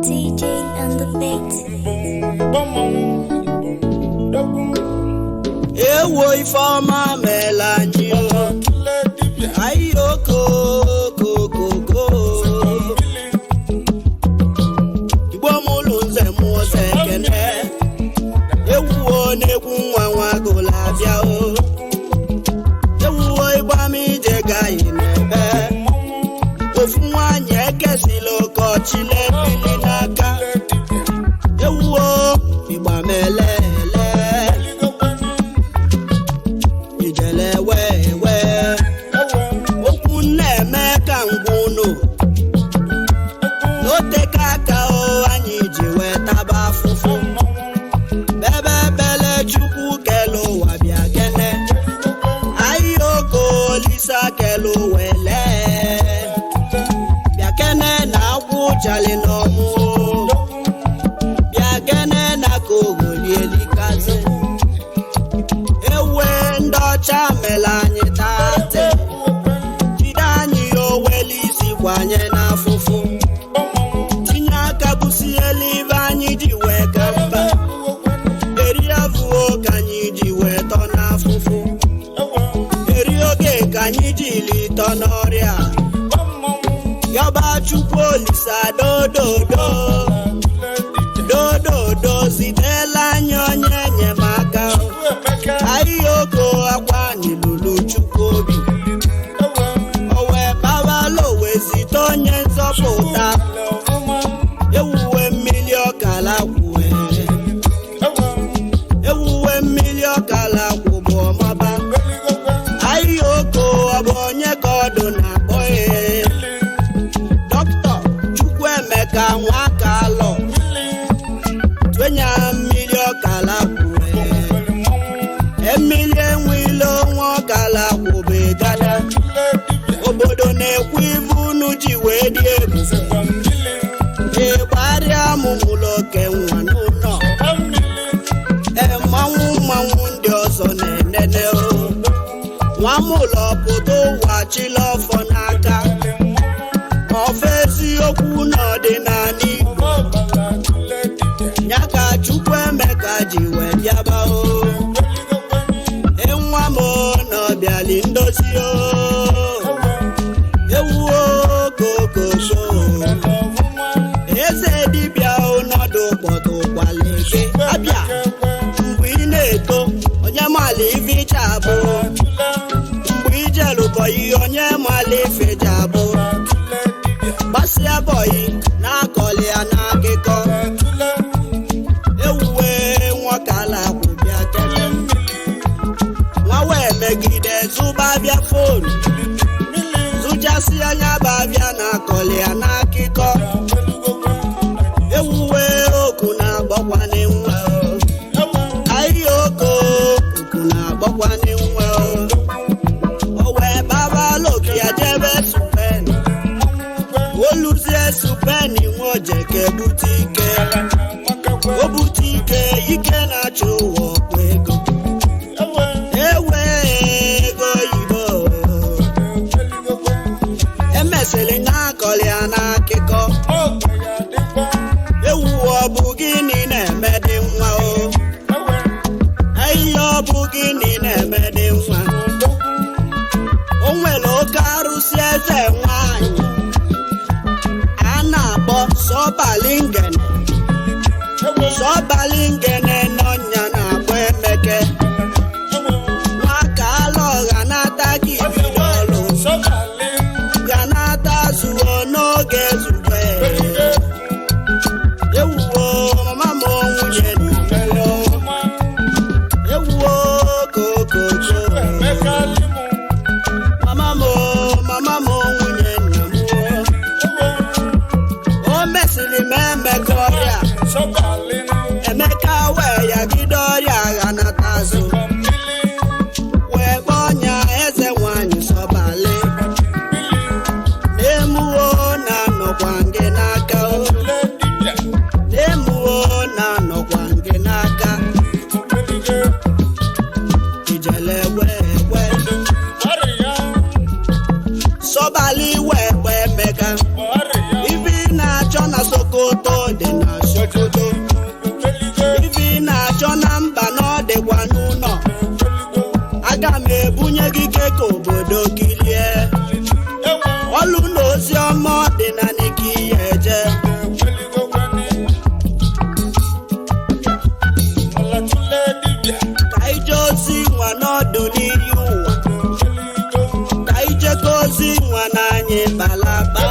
DJ and the beat. Ewo ifeoma melanji o. Ayo ko. Igbo mulu nze mu sekene. Ewu o negwu nwa go labia o. Ewu o igba mi je gayi nebe. Ofu nwanyị ekesilo ko chile bili n'aka. Ewu o igba melele. Ijele wewe. Okwu na-eme ka ngwunu. N'ote kaka o anyị ji wetaba afụfụ. Bebe bele chukwu kelu ụwa bịa gene. Ayoko lisa kelu wele. Bịa kene na agwụ chali n'ọmụ. Bịa kene na kogoli elikaze. Ewe ndocha mela anyị tate. Jide anyị oweli isi kwanye n'afụfụ. Tinye aka busi elive anyị ji wee ka mba. Eri avuo ka anyị ji wee tọ n'afụfụ. Eri oge ka anyị ji litọ n'ọrịa. Yọba chukwu olisa dododo. Dododo zitela anyị onye enyemaka. Ayoko akwa n'ilulu chukwu obi. Owe bawalo wezito onye nzọpụta. Ewuwe mmiri ọkala kwue. Ewuwe mmiri ọkala kwụ bụ ọmaba. Ayoko ọ bụ onye ka ọdụ na-akpọ ya. Dọkịta Chukwuemeka Nwakalọ. Twenya mmiri ọkala kwue. Mmiri enwilo nwa ọkala kwụbe gada. Obodo na-ekwu ibu unu ji wee dị egwu. Ịgbarịa mụmụlụ oke nwa n'ụlọ. Mmanwụ ndị ọzọ na-enene o. Nwamụlọ pụta ụwa chịla ọfọ n'aka. Ọfọ eziokwu n'ọdịnala Igbo. Ya ka Chukwuemeka ji wee bịaba o. Enwa m n'ọbịali ndozi o. Ewu o kokosho. Eze dibịa ọnọdụ kpọtụ kwaleke. Abịa mgbe ị na-eto onye mala ificha abụ. Mgbe ijelu bọyị onye mala ifeja abụ. Gbasịa bọyị na-akọli ya n'akụkọ. Ewuwe nwọkala kwụbịa kele. Nwa wee megide zụba bịa fonu. Zụchasị anya babịa na-akọli ya n'akụkọ. Ewuwe oku na-agbọkwanye nwa. Ayoko oku na-agbọkwanye nwa. O wee babaloki ya jebe supeni. Oluzie supeni nwa ojeke butike. O butike ike na-achụ ụwa ọkwa ego. Ewe ego Igbo. Emesịrị na-akọli ya n'akụkọ. Ewu ọ bụ gịnị na-eme dị nwa o. Ihe ọ bụ gịnị na-eme dị nwa. O nwere oke arụsị eze nwanyị a na-akpọ Sọbalingene. Sọbalingene n'ọnya na-akpọ Emeke. Nwaka alọ ghanata gị bido ọlụ. Ghanata zuo n'oge zugbe. Ewuwo mama m nwunye nna m. Ewuwo kokoko. Mama m nwunye nna m. O mesịrị m Emeka ọrịa. Emeka wee ya gide ọrịa ghanata azụ. Wee gbọnya eze nwanyị Sọbali. Emuwo na-anọkwa gị n'aka o. Emuwo na-anọkwa gị n'aka. Ijele wewe. Sọbali wee kwe Emeka. Ibi na-achọ na Sokoto ka obodo kilie ọlụ na ozi ọma ọdịnala ka ihe eje ka ije ozi nwa n'ọdụ n'iyi ụwa ka ije ka ozi nwa n'anyị balaba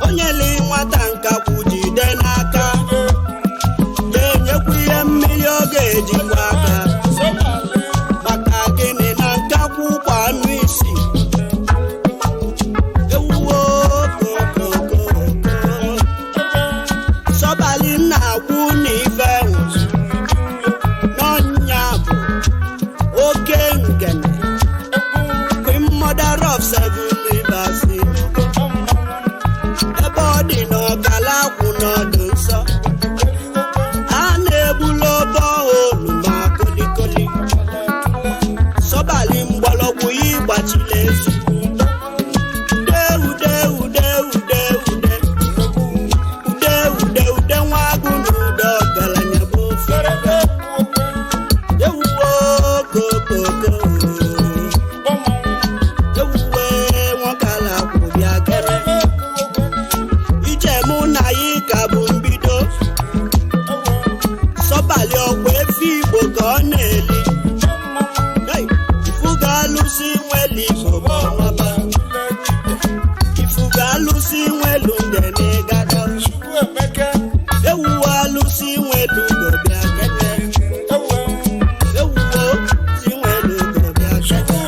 onye li nwata nkakwu jide n'aka ga-enyekwa ihe mmiri ọ ga-ejikwa aka maka gịnị na nkakwu kwa anụ isi ewuwo kokoko sọbali na-agwụ n'ife n'ọnya bụ oke ngene Queen Mother of Seven Rivers ebe ọ dị n'ọkala akwụ n'ọdụ nsọ a na-egbulu bọọlụ ma kolikoli sọbali mgbọrọgwụ ya ịgbachila ezu ude nwa agụ na ude ọgaranya bụ ofe ewuwe kokoko ewuwe nwokala akwụ bịa gere ije mụ na ya ka bụ mbido sọbali ọkwa efi Igbo ka ọ na-eli ifuga alụsị nweli Igbo bụ ọnwaba ifuga alụsị nwelu ndene gado ewuwe alụsị nwelu gobịa kete ewuwo si nwelu gobịa kete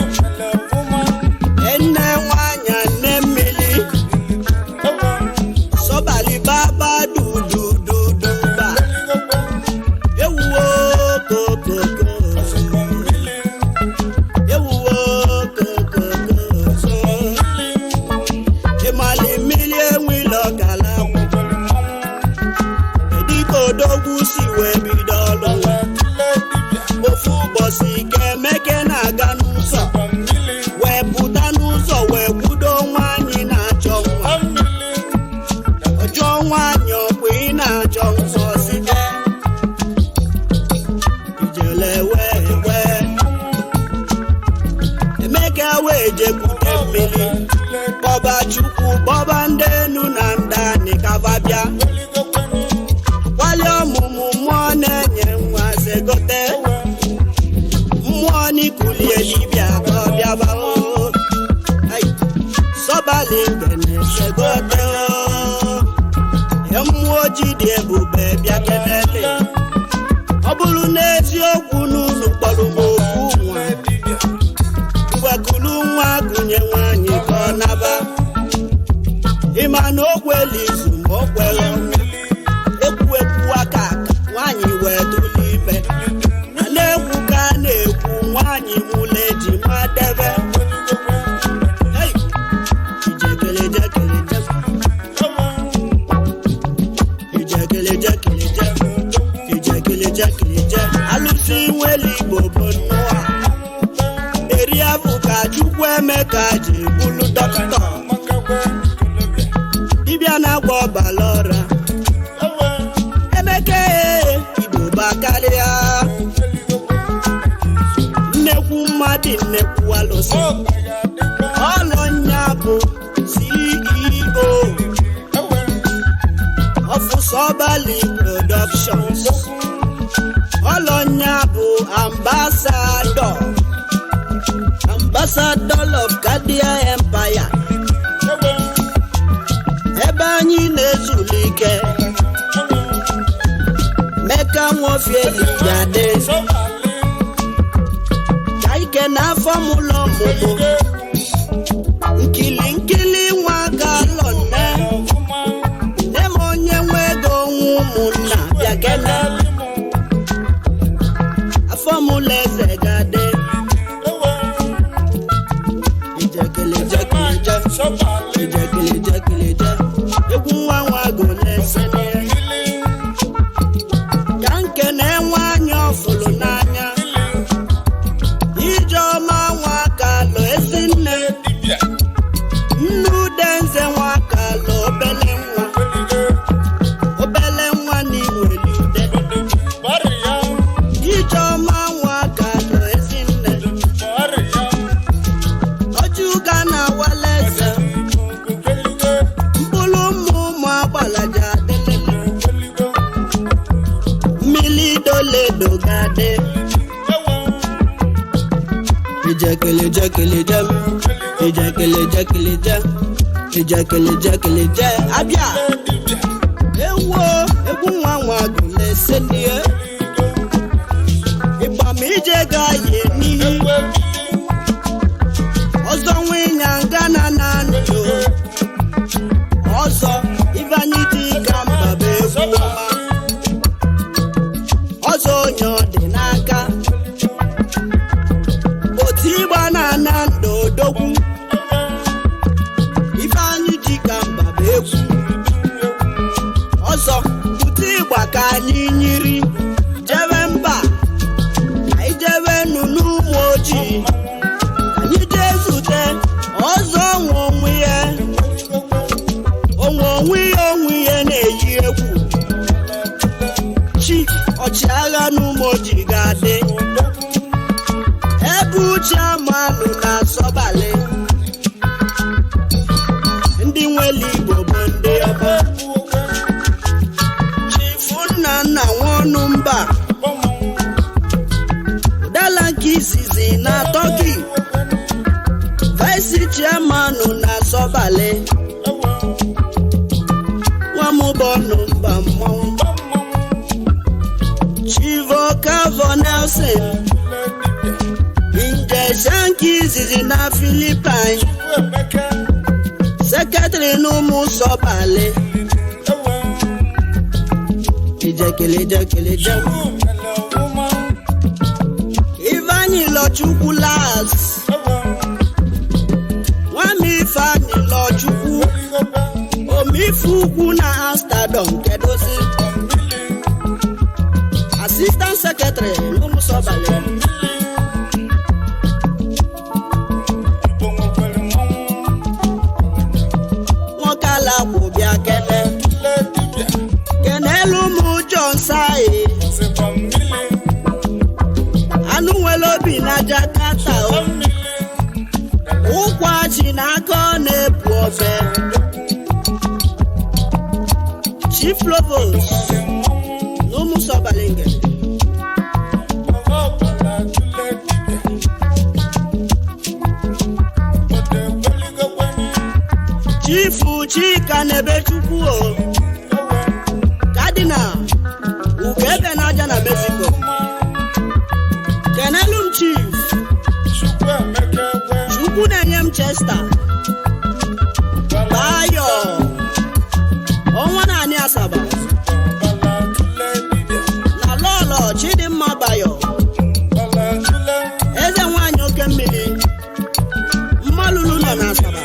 enne nwanya nne mmiri sọbali baba dudududuba ewuwo kokoko ewuwo kokoko ịmali mmiri enwile ọkala dịka odogwu si wee bido ọlụ ofu ụbọchị ka Emeke na-aga n'ụzọ wee pụta n'ụzọ wee kwudo nwaanyị na-achọ nwa ọjọọ nwaanyị ọkwa ị na-achọ nsọ site ijele wee Emeka wee jekwute mmiri kpọba Chukwu kpọba ndị enu na ndị anị kaba bịa kwali ọmụmụ mmụọ na-enye nwa segote mmụọ n'ikulie dibịa ka ọ bịaba sọbali ngene segote mmụọ ji dị ebube bịa kenele ọ bụrụ n'eziokwu n'ụlọ kpọrọ m okwu nwa ngwakulu nwa gụnye nwaanyị ka ọ naba ịma na o kweli izu ma o kwere ekwu aka nwaanyị wee tụlụ ime a na-ekwu ka a na-ekwu nwaanyị mụla eji ma debe ijekeleje alụsị nweli Igbo bụ nnụa eri afụ ka Chukwu Emeka ji bụrụ dọkịta dibịa na-agwọ ọbara ọra Emeka Igbo bakarịa nnekwu mmadụ nnekwu alụsị ọlọnya bụ CEO of Sọbali Productions ọlọnya bụ ambassador of Kadia Empire ebe anyị na-ezulike Meka Nwofieliyade ka ike n'afọ mụlọ ọmụmụ nkili nwa ga-alọ nne m onye nwe ego nwa ụmụnna bịa kene afọ mụlọ eze gade ijekeleje egwu nwa nwa golese ka nke na-enwe anya ọfụlụ n'anya Ijeọma nwa ka lụ ezi nne nnu denze nwa ka lụ obele nwa n'inweli ude Ijeọma nwa ka lụ ezi nne Ijekelejekeleje abịa ewo egwu nwa nwa gụlese nie ịgba ma ije ga ye n'ihi ọzọ nwinya ngana na ndụ ọzọ ịbanye dị ka mba bụ egwu ọma ọzọ onye ọ dị n'aka otu ịgba na ndụ odogwu ọzọ pụta ịgba ka anyị nyiri jebe mba anyị jebe n'ụlọ ụmụ ojii anyị jee zute ọzọ onwe ihe na-eyi egwu chi ọchịagha n'ụmụ ojii ga-adị ebe uche amanụ na asọbalị ndị nwere Igbo bụ ndị ọma nna nwaọnụ mba ụdala nke izizi na Tọki vice chairman na Asọbalị nwamụbọnụ mba mmọnwụ Chivokavo Nelson injesha nke izizi na Philippines sekretary n'ụmụ Sọbalị Ijekelejekeleje Ifeanyi Lọchukwu las Nwami Ifeanyi Lọchukwu Omifu ukwu na Amsterdam kedozi Assistant Secretary n'ụmụ Sọbalị Nwokala kwụ bịa kele kenelu mụ Jonsai anụ nwere obi na Jakarta ụkwa chi na aka ọ na-ebu ofe Chief Provost n'ụmụ Sọbalị Chief Chika Nebechukwu Ugebe na aja na Mexico Kenelum Chief Chukwu na-enye m Chester Bayo ọnwa na-anị Asaba na Lọlọ Chidimma Bayo eze nwanyị oke mmiri mmalụlụ nọ na Asaba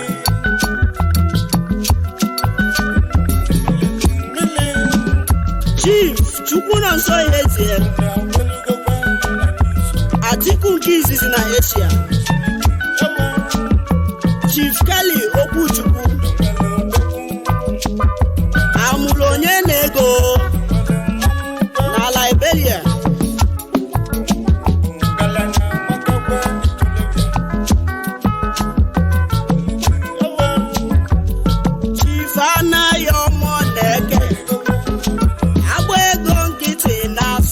Chief Chukwu nọ nso ihe ezie Atiku nke izizi na Asia Chief Kelly Okwuchukwu amụrụ onye na-ego na Liberia Chief Anaghị ọmọ na-eke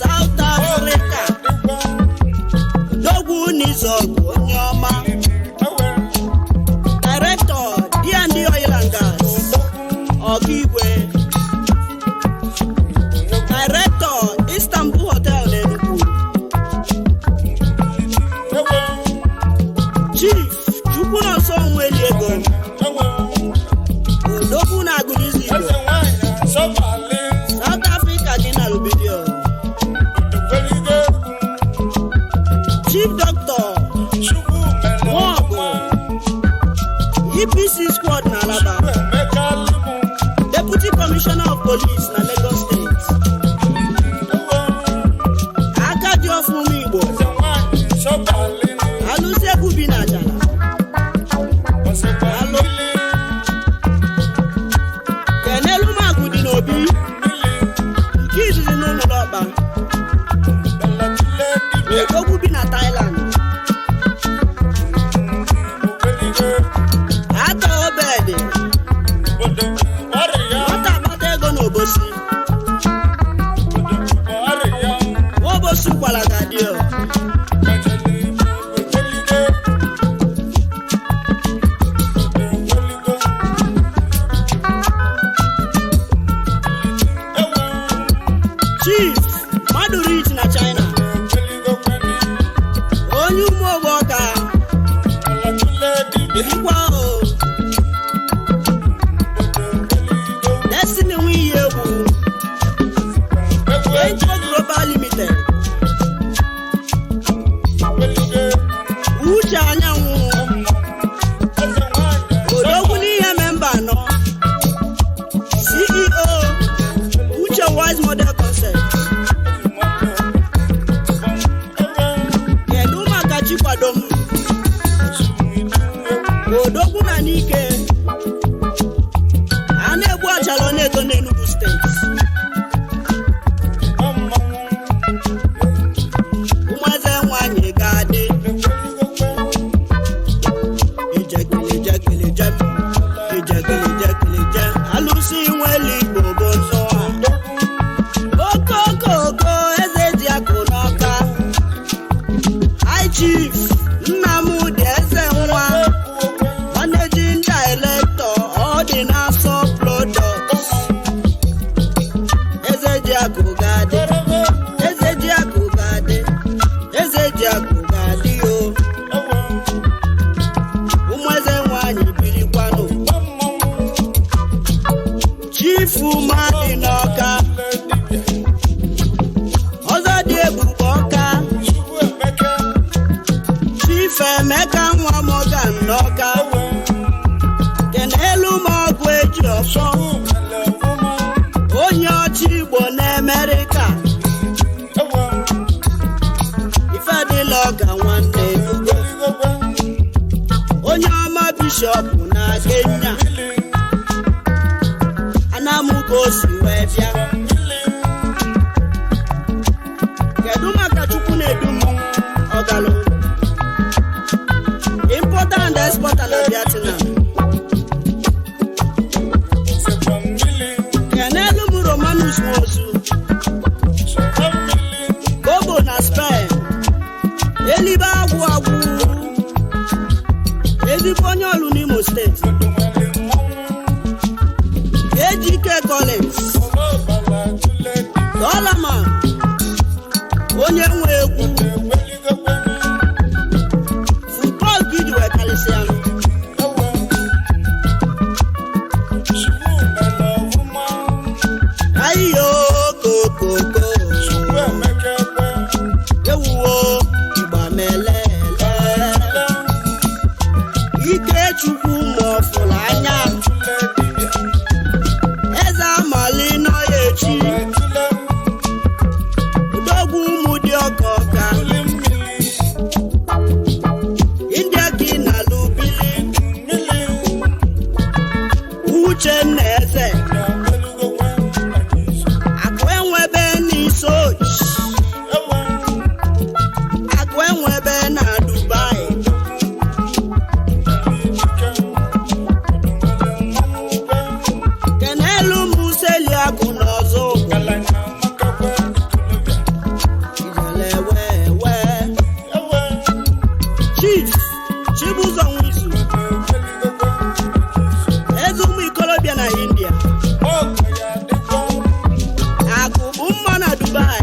South Africa Dogwu Nizọgụ onye ọma Director D&D Oil and Gas Ọkigwe Director Istanbul Hotel n'Enugu Chief Chukwunọsọ Nweli Ego Odogwu na Agụnizi Igbo South Africa dị na Lubidio Chief Doctor Nwogo EPC Squad na Alaba Deputy Commissioner of Police na Lagos State Akadi of Ụmụ Igbo Alụsegwu bi na Ajala Kenelu Magụ dị n'Obi nke izizi n'ụlọ ọkpa Odogwu bi na Thailand Ata Obedi nwata agbata ego n'Obosi odogwu na n'ike a na-egbu achala ọ na-eto n'Enugu steeti. Ụmụeze nwanyị ga-adị ijekeleje alụsị nweli Igbo bụ nsọ ha. Okokoko eze ji akụ n'ọka High Chief Nnamdi Ezenwa Managing Director Ordinaso Products. Eze ji akụ ga-adị eze ji akụ ga-adị eze ji akụ ga-adị o. Ụmụeze nwanyị birikwanụ Chief Madị n'Ọka ọzọ dị ebube Ọka Chief Emeka nwa Morgan n'Ọka kenelu m ọgwụ eji ọfọ onye ọchị Igbo n'Amerịka ife adịla ọga nwanne Enugu onye ọma bishọp na Kenya Anamugo si wee bịa. Kedu maka Chukwu na-edu m ọgalụ importer and exporter na Vietnam. Kenelu m Romanus Nwosu Gogo na Spain elibe agwụ agwụ ezigbo onye ọlụ n'Imo steeti. Ejike Collins Dolaman onye nwe egwu football gidi wee kalịsịa ayo kokoko ewuwo Igba melele ike Chukwu ma ọfụrụ anya eze amali nọ ya echi udogwu ụmụ dị ọka ọka India gị na lubili Uchenna eze akụ enwebe n'Isochi akụ enwebe na Dubai kenelu museli akụ n'ọzọ ijelewewe Chief Chibuzọ Nwizu eze ụmụ ikolobịa na India akụ bụ mma na Dubai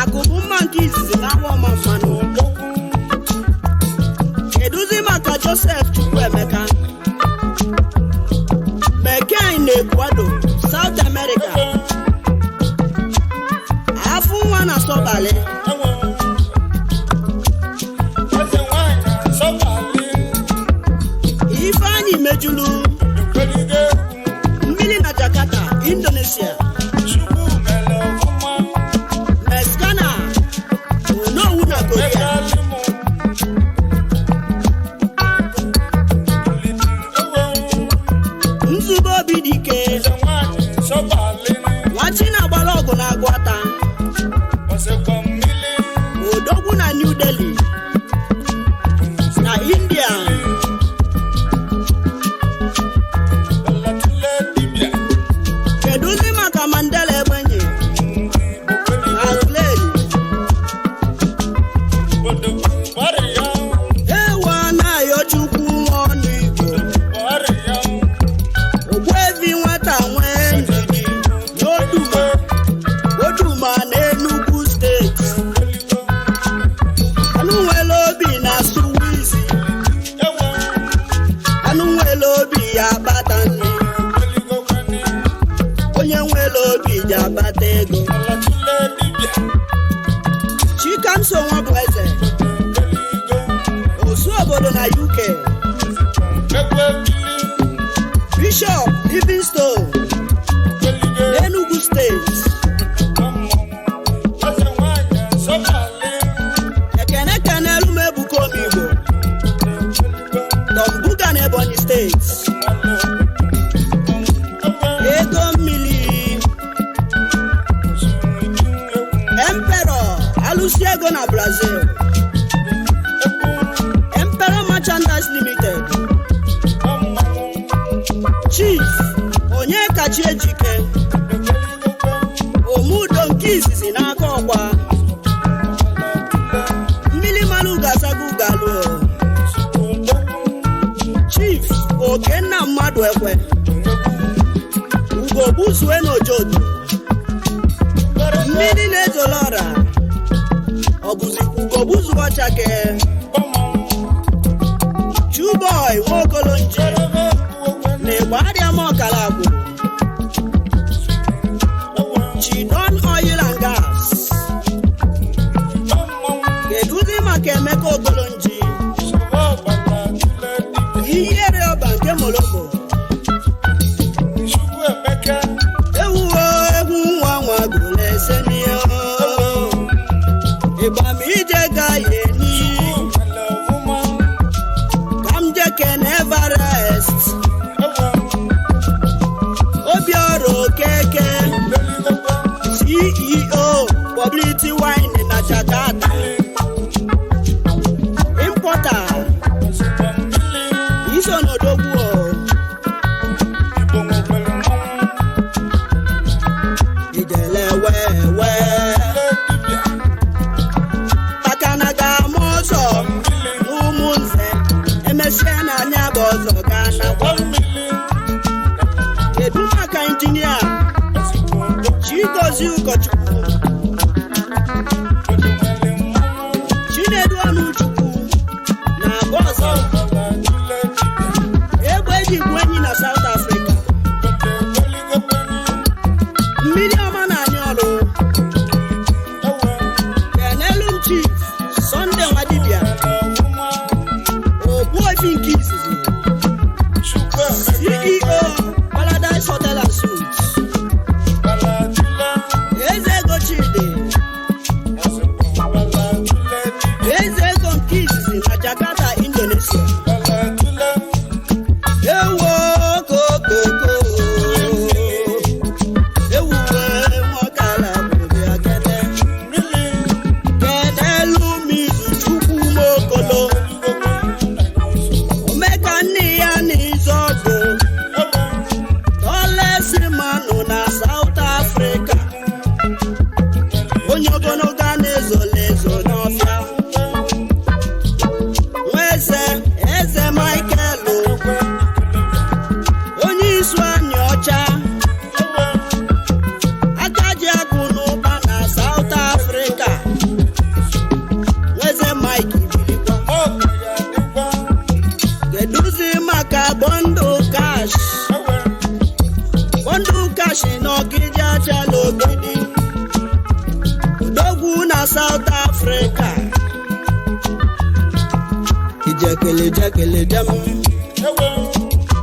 akụ bụ mma nke izizi na Awọma mmanụ. Keduzi maka Joseph Chukwuemeka McCain na Ecuador South America afụ nwa na Sọbalị Ifeanyi Mejulu mmiri na Jakarta Indonesia Mexicana Onowu na Korea Nzube Obi Dike nwachi na-agbara ọgụ na Agwata odogwu na New Delhi na India. Keduzi maka Mandela Egbenye na Slade ewa na-ayọ Chukwu ọnụ Igbo Ogbuefi nwata nwee ndidi n'Oduma n'Enugu steeti anụ nwere obi na Suwisi anụ nwere obi ya bata nri onye nwere obi ji abata ego. Chikamso nwa bụ eze osu obodo na UK Bishop Livingstone Enugu steeti ekene kenelu m Ebuka Omigbo States. Ego mmiri Emperor alụsi ego na Brazil. Emperor Merchandise Limited. Chief Onyekachi Ejike Omudo nke izizi n'aka ọkwa. Mmiri mmanụ gasagu galuo. Chief Okenna Mmadụ Ekwe Ugo Buzue n'Ojodo. Mmiri na-ezolora ọ bụzi Ugo Buzu Ọchake. Chuboy Nwokolonji na-egbarịa m Ọkalagwụ. Chidon Oil and Gas. Keduzi maka Emeka Okolonji Ihere Ọba nke Moloko. Ewuwo egwu nwa nwa gụlese n'ihe ịgba m ije ga yeni ka m jeke na Everest. Obiọra Okeke CEO Quality Wine na Jakarta. Importer Iso n'Odogwu. Idele wewe maka na ga-ama ọzọ n'Ụmụnze emesie na anya bụ ọzọ ga-anakwa. Kedu maka injinia Chigozie Ụkọchukwu Chinedu Ọnụchukwu na Bọzọ egbe ejikwu enyi na South Africa. Mmiri ọma na anyị ọrụ. Kenelu Chief Sunday Nwadibia Ogbuefi nke izizi CEO Paradise Hotel and Suites. Eze Ego Chidi Eze Ego nke izizi na Jakarta, Indonesia. Ewo kokoko ewuwe Ọkalagwụ bịa kene. Kenelu Mizu Chukwu Mokolo Omeka nne ya n'Izọgụ. Tolesi Manu na South Africa. Onye ogologo a na-ezolezo n'ọfịa. Nweze Eze Michael onye isu anyị ọcha. Agaji akụ n'ụba na South Africa. Nweze Mike Ibilikwa. Keduzi maka Bundle Cash. Bundle Cash n'Ọkịja achala Ogidi. Odogwu na South Africa. Ijekele jem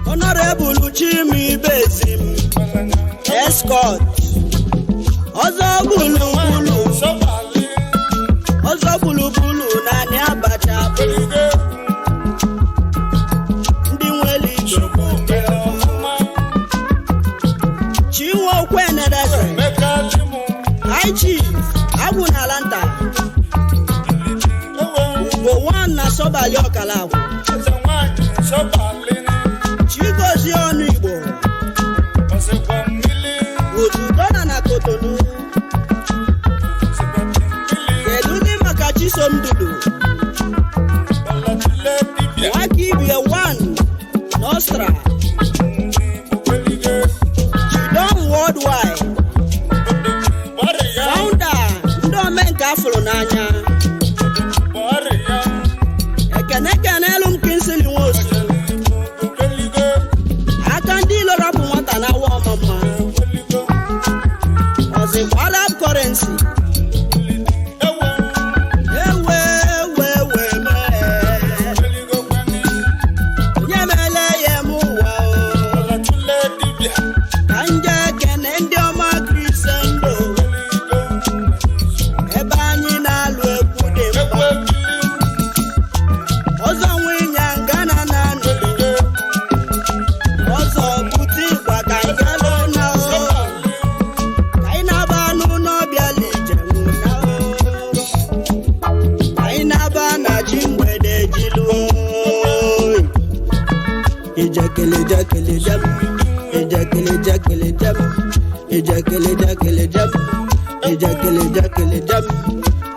Honorable Chimi Bezim Escort Ọzọ bulubulu na anyị Abacha. Ndị nwere Chukwu Chinwokwe Nedeze High Chief Agwụ na Alanta. Ugo One na Sobali Ọkalagwụ. Chigozie Ọnụigbo Otudona na Kotonu. Keduzi maka Chisom Dudu Nwakibie One Nostra. Chidon Worldwide Founder ndị omenka afụrụ n'anya. Ekene Kenelu m Kingsley Nwosu. Aka ndị ilo rapụ nwata na awa ọmụma. Ọzịkwa Arab currency. Ewe mee. Onye mele ya eme ụwa. Ejakele jakele jam. Ejakele jakele jam. Ejakele jakele jam. Ejakele jakele jam.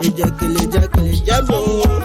Ejakele jakele jam.